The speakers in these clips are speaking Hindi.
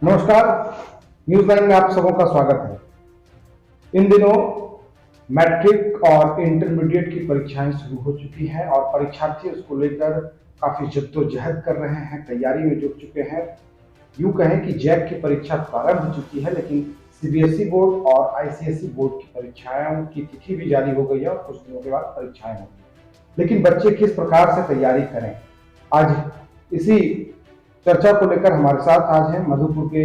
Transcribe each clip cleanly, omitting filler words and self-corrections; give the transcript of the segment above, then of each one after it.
नमस्कार। न्यूज लाइन में आप सबों का स्वागत है। इन दिनों मैट्रिक और इंटरमीडिएट की परीक्षाएं शुरू हो चुकी हैं और परीक्षार्थी उसको लेकर काफी जद्दोजहद कर रहे हैं, तैयारी में जुट चुके हैं। यूं कहें कि जैक की परीक्षा प्रारंभ हो चुकी है, लेकिन सीबीएसई बोर्ड और आईसीएसई बोर्ड की परीक्षाओं की तिथि भी जारी हो गई है और कुछ दिनों के बाद परीक्षाएं होंगी। लेकिन बच्चे किस प्रकार से तैयारी करें, आज इसी चर्चा को लेकर हमारे साथ आज हैं मधुपुर के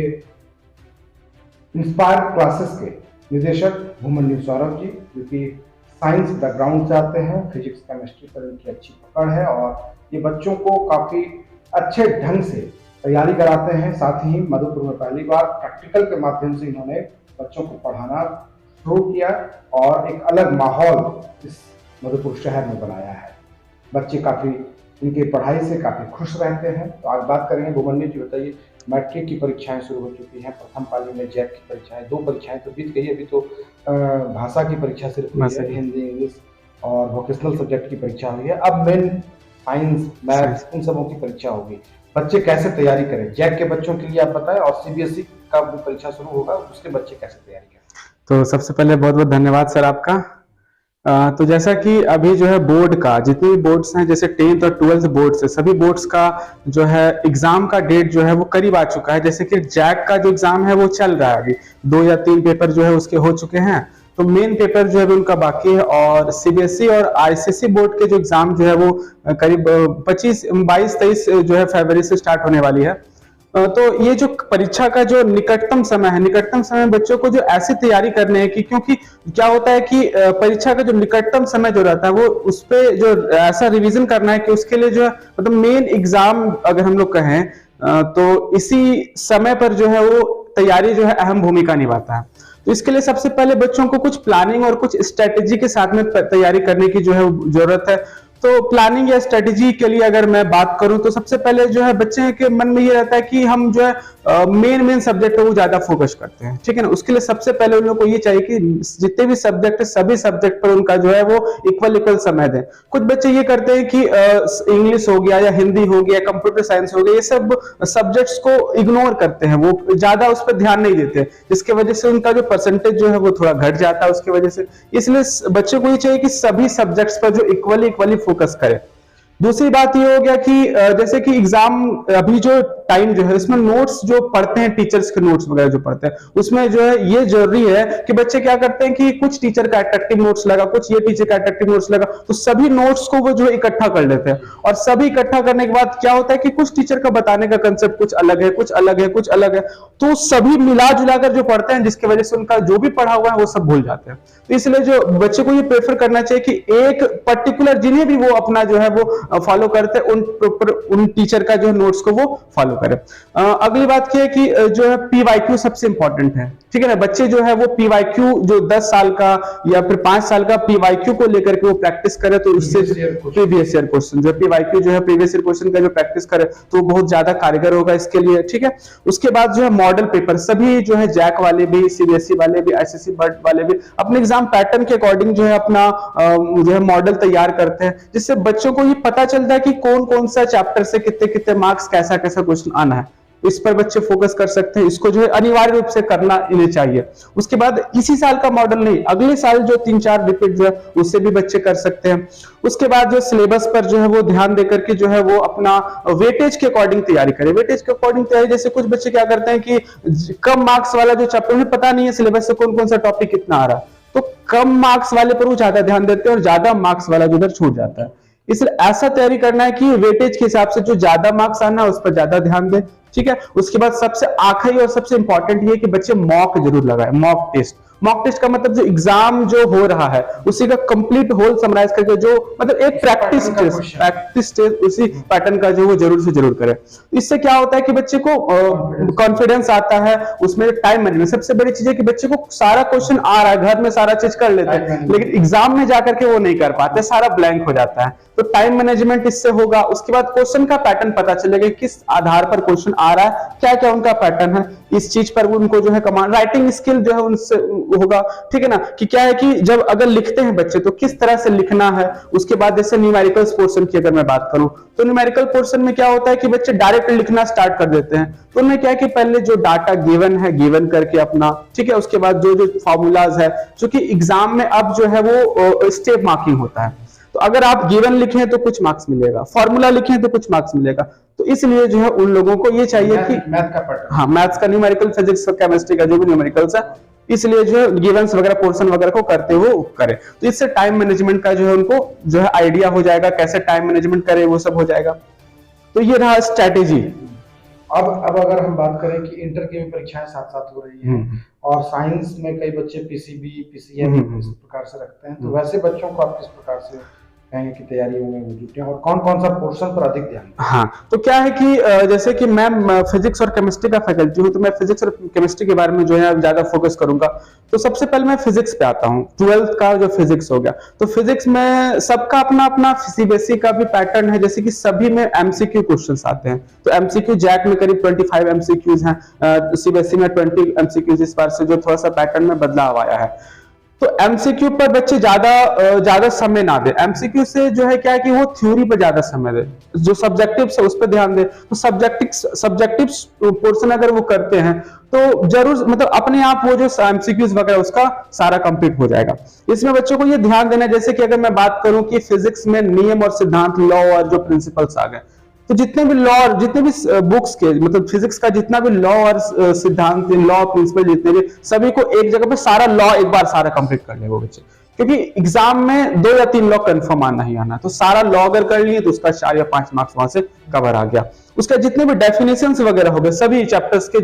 इंस्पायर क्लासेस के निदेशक भूमन्यु सौरभ जी, जो कि साइंस बैकग्राउंड से आते हैं। फिजिक्स केमिस्ट्री पर इनकी अच्छी पकड़ है और ये बच्चों को काफी अच्छे ढंग से तैयारी कराते हैं। साथ ही मधुपुर में पहली बार प्रैक्टिकल के माध्यम से इन्होंने बच्चों को पढ़ाना शुरू किया और एक अलग माहौल इस मधुपुर शहर में बनाया है। बच्चे काफी इनके पढ़ाई से काफी खुश रहते हैं। तो आज बात करेंगे। भूमन्यु जी बताइए, मैट्रिक की परीक्षाएं शुरू हो चुकी हैं, प्रथम पाली में जैक की परीक्षाएं, 2 परीक्षाएं तो बीत गई, अभी तो भाषा की परीक्षा सिर्फ हुई है, हिंदी इंग्लिश और वोकेशनल सब्जेक्ट की परीक्षा हुई है। अब मेन साइंस मैथ्स इन सबों की परीक्षा होगी। बच्चे कैसे तैयारी करें? जैक के बच्चों के लिए आप बताएं और सीबीएसई का भी परीक्षा शुरू होगा, उसके बच्चे कैसे तैयारी करें? तो सबसे पहले बहुत बहुत धन्यवाद सर आपका। तो जैसा कि अभी जो है बोर्ड का जितने भी बोर्ड्स हैं, जैसे 10th और 12th बोर्ड्स है, सभी बोर्ड्स का जो है एग्जाम का डेट जो है वो करीब आ चुका है। जैसे कि जैक का जो एग्जाम है वो चल रहा है, अभी 2 या 3 पेपर जो है उसके हो चुके हैं, तो मेन पेपर जो है उनका बाकी है। और सीबीएसई और आईसीएसई बोर्ड के जो एग्जाम जो है वो करीब 22-23 जो है फरवरी से स्टार्ट होने वाली है। तो ये जो परीक्षा का जो निकटतम समय है, निकटतम समय बच्चों को जो ऐसी तैयारी करनी है कि, क्योंकि क्या होता है कि परीक्षा का जो निकटतम समय जो रहता है वो उस पे जो ऐसा रिवीजन करना है कि उसके लिए जो है मतलब मेन एग्जाम अगर हम लोग कहें तो इसी समय पर जो है वो तैयारी जो है अहम भूमिका निभाता है। तो इसके लिए सबसे पहले बच्चों को कुछ प्लानिंग और कुछ स्ट्रेटेजी के साथ में तैयारी करने की जो है जरूरत है। तो प्लानिंग या स्ट्रेटेजी के लिए अगर मैं बात करूं तो सबसे पहले जो है बच्चे के मन में ये रहता है कि हम जो है मेन सब्जेक्ट है वो ज्यादा फोकस करते हैं, ठीक है ना। उसके लिए सबसे पहले उन लोगों को ये चाहिए कि जितने भी सब्जेक्ट है सभी सब्जेक्ट पर उनका जो है वो इक्वल समय दें। कुछ बच्चे ये करते हैं कि इंग्लिश हो गया या हिंदी हो गया, कंप्यूटर साइंस हो गया, ये सब सब्जेक्ट्स को इग्नोर करते हैं, वो ज्यादा उस पर ध्यान नहीं देते, जिसकी वजह से उनका जो परसेंटेज जो है वो थोड़ा घट जाता है उसकी वजह से। इसलिए बच्चों को ये चाहिए कि सभी सब्जेक्ट्स पर जो इक्वली फोकस करें। दूसरी बात ये हो गया कि जैसे कि एग्जाम अभी जो टाइम जो है इसमें नोट्स जो पढ़ते हैं, टीचर्स के नोट्स वगैरह जो पढ़ते हैं, उसमें जो है ये जरूरी है कि बच्चे क्या करते हैं कि कुछ टीचर का अट्रैक्टिव नोट्स लगा, कुछ ये टीचर का अट्रैक्टिव नोट्स लगा, तो सभी नोट्स को वो जो है इकट्ठा कर लेते हैं। और सभी इकट्ठा करने के बाद क्या होता है कि कुछ टीचर का बताने का कंसेप्ट कुछ अलग है, कुछ अलग है, कुछ अलग है, तो सभी मिला जुलाकर जो पढ़ते हैं, जिसकी वजह से उनका जो भी पढ़ा हुआ है वो सब भूल जाते हैं। तो इसलिए जो बच्चे को ये प्रेफर करना चाहिए कि एक पर्टिकुलर जिन्हें भी वो अपना जो है वो फॉलो करते हैं उन टीचर का जो है नोट्स को वो फॉलो करें। अगली बात क्या है कि जो है पीवाईक्यू सबसे इंपॉर्टेंट है, ठीक है ना। बच्चे जो है वो पीवाईक्यू जो 10 साल का या फिर 5 साल का पीवाईक्यू को लेकर के वो प्रैक्टिस करे, तो उससे प्रीवियस ईयर क्वेश्चन जो पीवाईक्यू जो है प्रीवियस ईयर क्वेश्चन का जो प्रैक्टिस करे तो बहुत ज्यादा कारगर होगा इसके लिए, ठीक है। उसके बाद जो है मॉडल पेपर सभी जो है जैक वाले भी, सीबीएसई वाले भी, आईसीएसई बोर्ड वाले भी अपने एग्जाम पैटर्न के अकॉर्डिंग जो है अपना जो है मॉडल तैयार करते हैं, जिससे बच्चों को ये पता चलता है कि कौन कौन सा चैप्टर से कितने कितने मार्क्स, कैसा कैसा क्वेश्चन आना है। इस पर बच्चे फोकस कर सकते हैं, इसको जो है अनिवार्य रूप से करना इन्हें चाहिए। उसके बाद इसी साल का मॉडल नहीं, अगले साल जो 3-4 रिपीट जो है उससे भी बच्चे कर सकते हैं। उसके बाद जो सिलेबस पर जो है वो ध्यान देकर के जो है वो अपना वेटेज के अकॉर्डिंग तैयारी करें। वेटेज के अकॉर्डिंग तैयारी, जैसे कुछ बच्चे क्या करते हैं कि कम मार्क्स वाला जो चैप्टर, उन्हें पता नहीं है सिलेबस से कौन कौन सा टॉपिक कितना आ रहा है, तो कम मार्क्स वाले पर वो ज्यादा ध्यान देते हैं और ज्यादा मार्क्स वाला जो उधर छूट जाता है। इसलिए ऐसा तैयारी करना है कि वेटेज के हिसाब से जो ज्यादा मार्क्स आना है उस पर ज्यादा ध्यान दें, ठीक है। उसके बाद सबसे आखिरी और सबसे इंपॉर्टेंट ये कि बच्चे मॉक जरूर लगाएं, मॉक टेस्ट। मॉक टेस्ट का मतलब जो एग्जाम जो हो रहा है उसी का कंप्लीट होल समराइज करके जो मतलब एक प्रैक्टिस टेस्ट उसी पैटर्न का जो वो जरूर से जरूर करें। इससे क्या होता है कि बच्चे को कॉन्फिडेंस आता है, उसमें टाइम मैनेजमेंट सबसे बड़ी चीज है कि बच्चे को सारा क्वेश्चन आ रहा है, घर में सारा चीज कर लेते हैं, लेकिन एग्जाम में जाकर के वो नहीं कर पाते, सारा ब्लैंक हो जाता है। तो टाइम मैनेजमेंट इससे होगा। उसके बाद क्वेश्चन का पैटर्न पता चलेगा किस आधार पर क्वेश्चन आ रहा है, क्या क्या उनका पैटर्न है, इस चीज पर उनको जो है कमांड राइटिंग स्किल जो है उनसे होगा, ठीक है ना, कि क्या है कि जब अगर लिखते हैं बच्चे तो किस तरह से लिखना है। उसके बाद जैसे न्यूमेरिकल्स पोर्शन की अगर मैं बात करूं तो न्यूमेरिकल पोर्शन में क्या होता है कि बच्चे डायरेक्ट लिखना स्टार्ट कर देते हैं। तो उनमें क्या है कि पहले जो डाटा गिवन है गिवन करके अपना, ठीक है, उसके बाद जो जो फॉर्मूलाज है, क्योंकि एग्जाम में अब जो है वो स्टेप मार्किंग होता है, तो अगर आप गिवन लिखें तो कुछ मार्क्स मिलेगा, फॉर्मूला लिखें तो कुछ मार्क्स मिलेगा। तो इसलिए जो है उन लोगों को ये चाहिए कि मैथ का पैटर्न, हाँ, मैथ्स का, न्यूमेरिकल, फिजिक्स का, केमिस्ट्री का जो भी न्यूमेरिकल्स है, इसलिए जो है गिवंस वगैरह पोर्शन वगैरह को करते हुए करें। तो इससे टाइम मैनेजमेंट का जो है उनको जो है आइडिया हो जाएगा, कैसे टाइम मैनेजमेंट करें वो सब हो जाएगा। तो ये रहा स्ट्रेटेजी। अब अगर हम बात करें कि इंटर की भी परीक्षाएं साथ साथ हो रही हैं और साइंस में कई बच्चे पीसीबी पीसीएम इस प्रकार से रखते हैं, तो वैसे बच्चों को आप किस प्रकार से कहेंगे कि तैयारियों में वो जुटे हैं और कौन कौन सा पोर्शन पर अधिक ध्यान? हाँ, तो क्या है कि जैसे कि मैं फिजिक्स और केमिस्ट्री का फैकल्टी हूँ, तो मैं फिजिक्स और केमिस्ट्री के बारे में जो है ज्यादा फोकस करूंगा। तो सबसे पहले मैं फिजिक्स पे आता हूँ, 12th का जो फिजिक्स हो गया, तो फिजिक्स में सबका अपना अपना सीबीएसई का भी पैटर्न है, जैसे कि सभी में एमसीक्यू क्वेश्चंस आते हैं। तो एमसीक्यू जैक में करीब 25 एमसीक्यूज हैं, सीबीएसई में 20 एमसीक्यूज इस बार से जो थोड़ा सा पैटर्न में बदलाव आया है। तो एमसीक्यू पर बच्चे ज्यादा समय ना दे, एमसीक्यू से जो है क्या है कि वो थ्योरी पर ज्यादा समय दे, जो सब्जेक्टिव है उस पर ध्यान दे। तो सब्जेक्टिव पोर्शन अगर वो करते हैं तो जरूर मतलब अपने आप वो जो एमसीक्यूज वगैरह उसका सारा कंप्लीट हो जाएगा। इसमें बच्चों को ये ध्यान देना है, जैसे कि अगर मैं बात करूं कि फिजिक्स में नियम और सिद्धांत, लॉ और जो प्रिंसिपल्स आ गए, तो जितने भी लॉ, जितने भी बुक्स के मतलब फिजिक्स का जितना भी लॉ और सिद्धांत, लॉ प्रिंसिपल जितने भी, सभी को एक जगह पे सारा लॉ एक बार सारा कंप्लीट कर ले वो बच्चे, क्योंकि एग्जाम में 2 या 3 लॉ कंफर्म आना ही आना। तो सारा लॉ अगर कर लिए तो उसका 4 या 5 मार्क्स वहां से कवर आ गया। उसका जितने भी डेफिनेशंस वगैरह हो गए, सभी चैप्टर्स के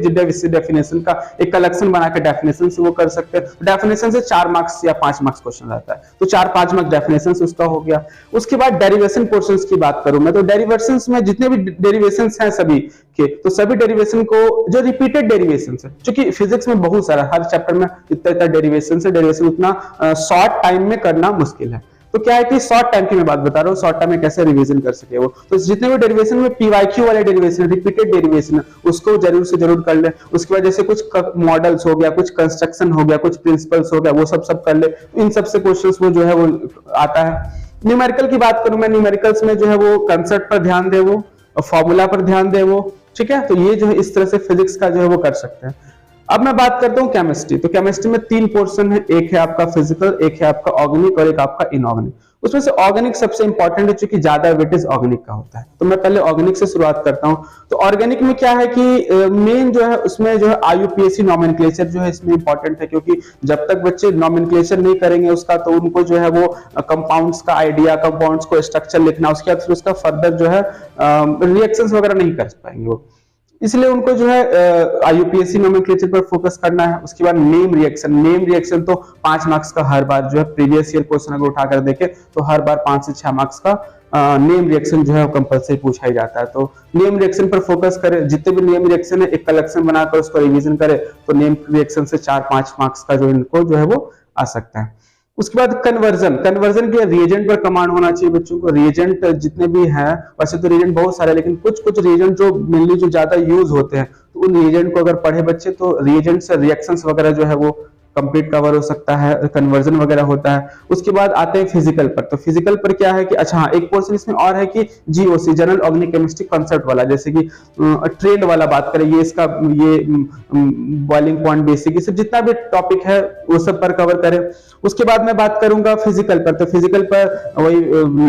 डेफिनेशन का एक कलेक्शन बना के डेफिनेशन से वो कर सकते हैं। डेफिनेशन से 4 मार्क्स या 5 मार्क्स क्वेश्चन रहता है, तो 4-5 मार्क्स डेफिनेशन से उसका हो गया। उसके बाद डेरिवेशन पोर्शंस की बात करूं मैं, तो डेरिवेशंस में जितने भी डेरिवेशंस हैं सभी के, तो सभी डेरिवेशन को जो रिपीटेड डेरिवेशन है, क्योंकि फिजिक्स में बहुत सारा हर चैप्टर में इतना डेरिवेशन है, डेरिवेशन उतना शॉर्ट टाइम में करना मुश्किल है। तो क्या है कि शॉर्ट टाइम की मैं बात बता रहा हूँ, शॉर्ट टाइम में कैसे रिवीजन कर सके वो। तो जितने भी डेरिवेशन में पीवाईक्यू वाले डेरिवेशन, रिपीटेड डेरिवेशन, उसको जरूर से जरूर कर ले। उसके बाद जैसे कुछ मॉडल्स हो गया, कुछ कंस्ट्रक्शन हो गया, कुछ प्रिंसिपल्स हो गया, वो सब कर ले। इन सबसे क्वेश्चंस वो जो है वो आता है। न्यूमेरिकल की बात करूं मैं, न्यूमेरिकल्स में जो है वो कंसेप्ट पर ध्यान दे, वो फॉर्मूला पर ध्यान दे वो, ठीक है। तो ये जो है इस तरह से फिजिक्स का जो है वो कर सकते हैं। अब मैं बात करता हूं केमिस्ट्री। तो केमिस्ट्री में 3 पोर्शन है, एक है आपका फिजिकल, एक है आपका ऑर्गेनिक और एक आपका इनऑर्गेनिक। उसमें से ऑर्गेनिक सबसे इंपॉर्टेंट है, क्योंकि ज्यादा वेटेज ऑर्गेनिक का होता है। तो मैं पहले ऑर्गेनिक से शुरुआत करता हूं। तो ऑर्गेनिक में क्या है कि मेन जो है उसमें जो है आईयूपीएसी नॉमेनक्लेचर जो है इसमें इंपॉर्टेंट है, क्योंकि जब तक बच्चे नॉमेनक्लेचर नहीं करेंगे उसका, तो उनको जो है वो कंपाउंड्स का आइडिया, कंपाउंड्स को स्ट्रक्चर लिखना, उसके बाद फिर उसका फर्दर जो है रिएक्शंस वगैरह नहीं कर पाएंगे वो। इसलिए उनको जो है आईयूपीएसी नोमेनक्लेचर पर फोकस करना है। उसके बाद नेम रिएक्शन तो 5 मार्क्स का हर बार जो है, प्रीवियस ईयर क्वेश्चन अगर उठाकर देखे तो हर बार 5 से 6 मार्क्स का नेम रिएक्शन जो है कंपलसरी पूछा ही जाता है। तो नेम रिएक्शन पर फोकस करें, जितने भी नेम रिएक्शन है एक कलेक्शन बनाकर उसको रिवीजन करें, तो नेम रिएक्शन से 4-5 मार्क्स का जो इनको जो है वो आ सकता है। उसके बाद कन्वर्जन के रिएजेंट पर कमांड होना चाहिए बच्चों को। रिएजेंट जितने भी हैं, वैसे तो रिएजेंट बहुत सारे, लेकिन कुछ रिएजेंट जो मेनली जो ज्यादा यूज होते हैं, तो उन रिएजेंट को अगर पढ़े बच्चे तो रिएजेंट से रिएक्शंस वगैरह जो है वो कंप्लीट कवर हो सकता है, कन्वर्जन वगैरह होता है। उसके बाद आते हैं फिजिकल पर। तो फिजिकल पर क्या है कि अच्छा एक पोर्शन इसमें और है कि GOC, general organic chemistry concept वाला, जैसे कि ट्रेंड वाला बात करें, ये इसका ये बॉइलिंग पॉइंट, बेसिक, ये सब जितना भी टॉपिक है वो सब पर कवर करें। उसके बाद मैं बात करूंगा फिजिकल पर। तो फिजिकल पर वही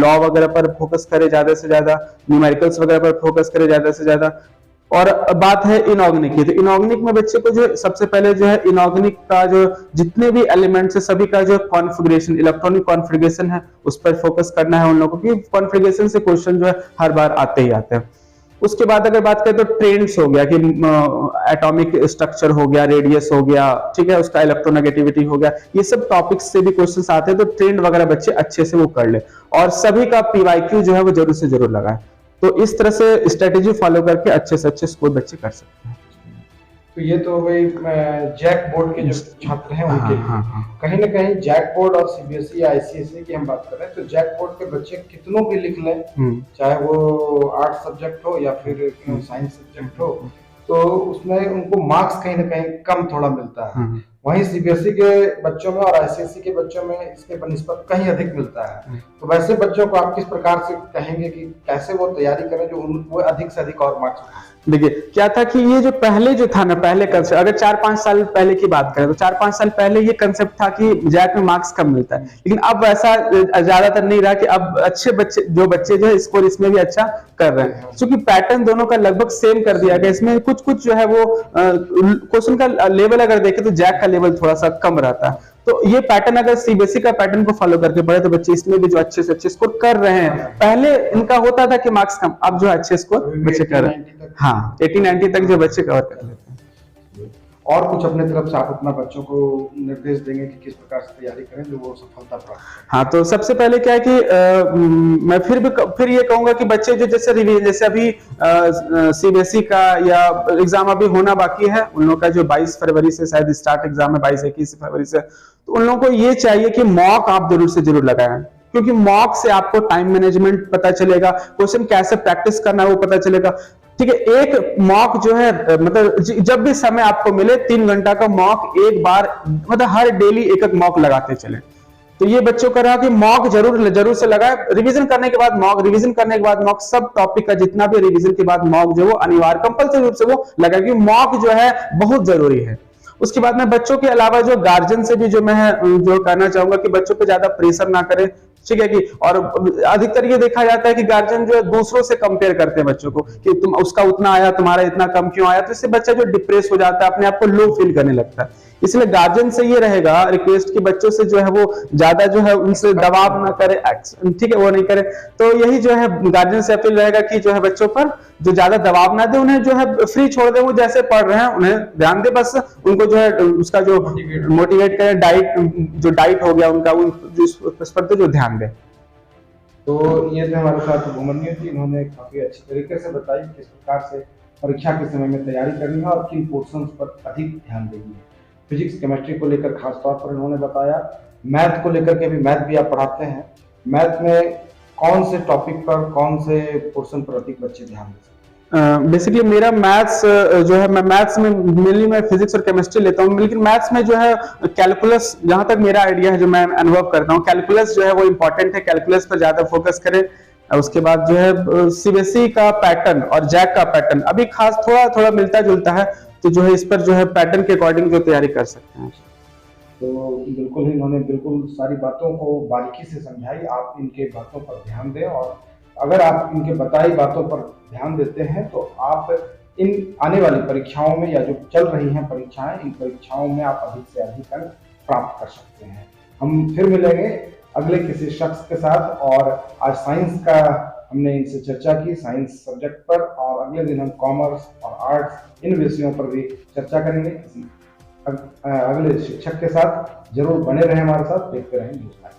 लॉ वगैरह पर फोकस करें ज्यादा से ज्यादा, न्यूमेरिकल्स वगैरह पर फोकस करें ज्यादा से ज्यादा। और बात है इनऑर्गेनिक की। तो इनऑर्गेनिक में बच्चे को जो सबसे पहले जो है इनऑर्गेनिक का जो जितने भी एलिमेंट्स है सभी का जो कॉन्फ़िगरेशन, इलेक्ट्रॉनिक कॉन्फ़िगरेशन है, उस पर फोकस करना है उन लोगों की। कॉन्फ़िगरेशन से क्वेश्चन जो है हर बार आते ही आते हैं। उसके बाद अगर बात करें तो ट्रेंड्स हो गया कि एटॉमिक स्ट्रक्चर हो गया, रेडियस हो गया, ठीक है, उसका इलेक्ट्रोनेगेटिविटी हो गया, ये सब टॉपिक्स से भी क्वेश्चंस आते हैं। तो ट्रेंड वगैरह बच्चे अच्छे से वो कर ले, और सभी का पीवाईक्यू जो है वो जरूर से जरूर लगाए। तो इस तरह से स्ट्रेटेजी फॉलो करके अच्छे से अच्छे स्कोर बच्चे कर सकते हैं। तो ये तो वही जैक बोर्ड के जो छात्र हैं उनके लिए। हाँ। कहीं ना कहीं जैक बोर्ड और सीबीएसई या आईसीएसई की हम बात कर रहे हैं, तो जैक बोर्ड के बच्चे कितनों भी लिख लें, चाहे वो आर्ट सब्जेक्ट हो या फिर साइंस सब्जेक्ट हो, तो उसमें उनको मार्क्स कहीं ना कहीं कम थोड़ा मिलता है। वहीं सीबीएसई के बच्चों में और आईसीएसई के बच्चों में इसके बनिस्बत कहीं अधिक मिलता है। तो वैसे बच्चों को आप किस प्रकार से कहेंगे कि कैसे वो तैयारी करें जो वो अधिक से अधिक और मार्क्स? देखिए क्या था कि ये जो पहले जो था ना, पहले कंसेप्ट अगर 4-5 साल पहले की बात करें तो 4-5 साल पहले ये कंसेप्ट था कि जैक में मार्क्स कम मिलता है, लेकिन अब ऐसा ज्यादातर नहीं रहा कि अब अच्छे बच्चे जो है स्कोर इसमें भी अच्छा कर रहे हैं, क्योंकि पैटर्न दोनों का लगभग सेम कर दिया गया। इसमें कुछ कुछ जो है वो क्वेश्चन का लेवल अगर देखें तो जैक का लेवल थोड़ा सा कम रहता है। तो ये पैटर्न अगर सीबीएसई का पैटर्न को फॉलो करके पढ़े तो बच्चे इसमें भी जो अच्छे से अच्छे स्कोर कर रहे हैं। पहले इनका होता था कि मार्क्स कम, अब जो अच्छे स्कोर बच्चे कर रहे हैं। हाँ, 80-90 तक जो बच्चे कवर कर लेते हैं। और कुछ अपने तरफ से आप अपना बच्चों को निर्देश देंगे कि किस प्रकार से तैयारी करें जो वो सफलता प्राप्त करें? हाँ, तो सबसे पहले क्या है कि मैं फिर ये कहूंगा कि बच्चे जो जैसे अभी सीबीएसई का या एग्जाम अभी होना बाकी है, उन लोगों का जो 22 फरवरी से शायद स्टार्ट एग्जाम है, 22-21 फरवरी से, तो उन लोगों को ये चाहिए कि मॉक आप जरूर से जरूर लगाएं, क्योंकि मॉक से आपको टाइम मैनेजमेंट पता चलेगा, क्वेश्चन कैसे प्रैक्टिस करना है वो पता चलेगा। ठीक है, एक मॉक जो है मतलब जब भी समय आपको मिले 3 घंटा का मॉक एक बार मतलब हर डेली एक मॉक लगाते चले। तो ये बच्चों का रहा कि मॉक जरूर से लगाए। रिवीजन करने के बाद मॉक, रिवीजन करने के बाद मॉक, सब टॉपिक का जितना भी रिवीजन के बाद मॉक जो वो अनिवार्य कंपल्सरी रूप से वो लगाए, क्योंकि मॉक जो है बहुत जरूरी है। उसके बाद में बच्चों के अलावा जो गार्जियन से भी जो मैं जो कहना चाहूंगा कि बच्चों पे ज्यादा प्रेशर ना करें, ठीक है कि, और अधिकतर ये देखा जाता है कि गार्जियन जो है दूसरों से कंपेयर करते हैं बच्चों को कि तुम उसका उतना आया, तुम्हारा इतना कम क्यों आया, तो इससे बच्चा जो डिप्रेस हो जाता है, अपने आप को लो फील करने लगता है। इसलिए गार्जियन से ये रहेगा रिक्वेस्ट कि बच्चों से जो है वो ज्यादा जो है उनसे दबाव ना करे, ठीक है, वो नहीं करे। तो यही जो है गार्जियन से अपील रहेगा कि जो है बच्चों पर जो ज्यादा दबाव ना दे, उन्हें जो है फ्री छोड़ दे, वो जैसे पढ़ रहे हैं उन्हें ध्यान दे, बस उनको जो है उसका जो मोटिवेट करें, डाइट हो गया उनका, उस पर जो ध्यान दे। तो ये थे हमारे साथ अभिमन्यु जी, इन्होंने काफी अच्छी तरीके से बताई किस प्रकार से परीक्षा के समय में तैयारी करनी है और किन पोर्शंस पर अधिक ध्यान देनी है। फिजिक्स केमिस्ट्री को लेकर खास तौर पर इन्होंने बताया, मैथ को लेकर के भी, मैथ भी आप पढ़ाते हैं, मैथ में कौन से टॉपिक पर, कौन से पोर्शन पर अधिक बच्चे ध्यान दे सकते हैं? बेसिकली मेरा मैथ्स जो है, मैं मैथ्स में मेनली मैं फिजिक्स और केमिस्ट्री लेता हूँ, लेकिन मैथ्स में जो है कैलकुलस, जहां तक मेरा आइडिया है जो मैं अनुभव करता हूँ, कैलकुलस जो है वो इंपॉर्टेंट है, कैलकुलस पर ज्यादा फोकस करें। उसके बाद जो है सीबीएसई का पैटर्न और जैक का पैटर्न अभी खास थोड़ा मिलता जुलता है, तो जो है इस पर जो है पैटर्न के अकॉर्डिंग जो तैयारी कर सकते हैं। तो बिल्कुल ही इन्होंने बिल्कुल सारी बातों को बारीकी से समझाई। आप इनके बातों पर ध्यान दें, और अगर आप इनके बताई बातों पर ध्यान देते हैं तो आप इन आने वाली परीक्षाओं में, या जो चल रही हैं परीक्षाएं, इन परीक्षाओं में आप अधिक से अधिक अंक प्राप्त कर सकते हैं। हम फिर मिलेंगे अगले किसी शख्स के साथ, और आज साइंस का हमने इनसे चर्चा की, साइंस सब्जेक्ट पर, और अगले दिन हम कॉमर्स और आर्ट्स इन विषयों पर भी चर्चा करेंगे किसी अगले शिक्षक के साथ। जरूर बने रहें हमारे साथ, देखते रहें न्यूज़ लाइव।